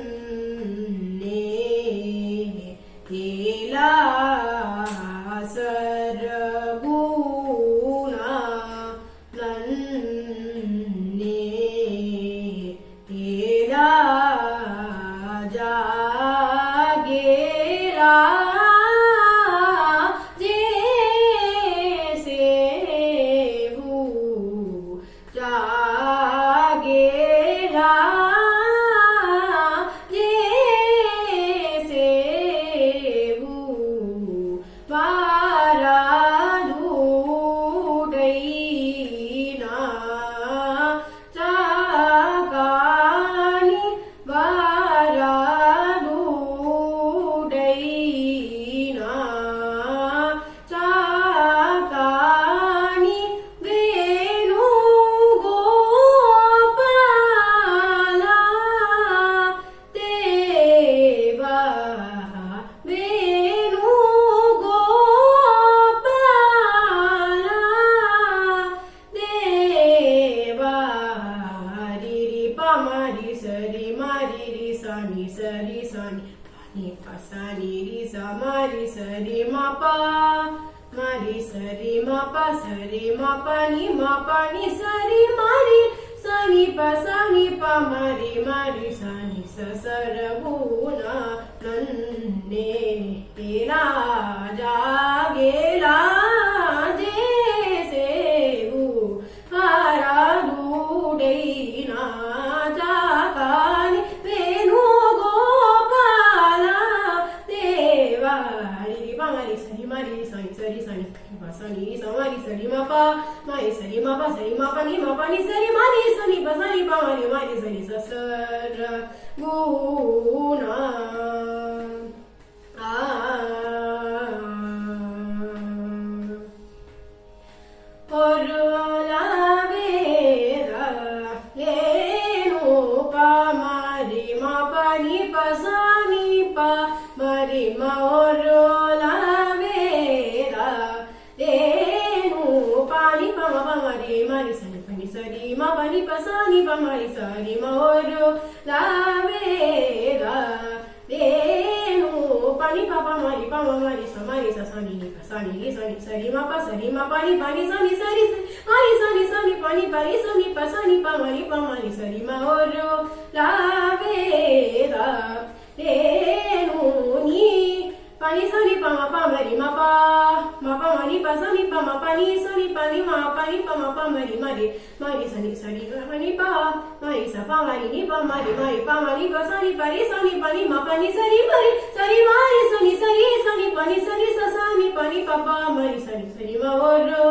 सरगुणानन्ने केला सरगुणानन्ने केला जागेला जागेला जैसे वो वारा धूडैना चागानी वारा धूडैना चागानी वेणु गोपाला देवा वेणु गोपाला देवा रि पामारी सरी मारी रि सानी सरी सानी पानी पसानी रि सा मारी सरी मापा मारी सरी मापा सरी मापानी मापानी सरी मारी सानी पसानी पा मारी मारी सानी सरगुणा नन्ने केला जागेला जैसे वो हारा धूडैना जागानी वेणु गोपाला देवा रि पामारी सरी मारी सानी सरी सानी सानी समारी सरी मापा मारी सरी मापा सरी मापानी मापानी सरी मारी सनी पसानी पा मारी मारी सरी सरगुणा Orla vera lenu pa mari ma pa ni pa sa ni pa mari ma orla vera lenu pa ni pa ma mari mari sa ni pa ni sa ni ma pa ni pa sa ni pa mari sa ni ma orla vera lenu pani papa mari pama mari sa sani ni pa sani ni sani sari ma pa pani pani sani sari mari sani sani pani pani sani pa sani pa mari sari ma oro la vera renu ni pani sani pa mari ma pa mari pa sani pa ma pani sani pani ma pani pa mari mari mari sani sari pani pa mari sa pa mari ni pa mari pa mari pa sani pani ma pani sari mari mari sani sari sani pani sani sa sani pani pa mari sani sari ma oro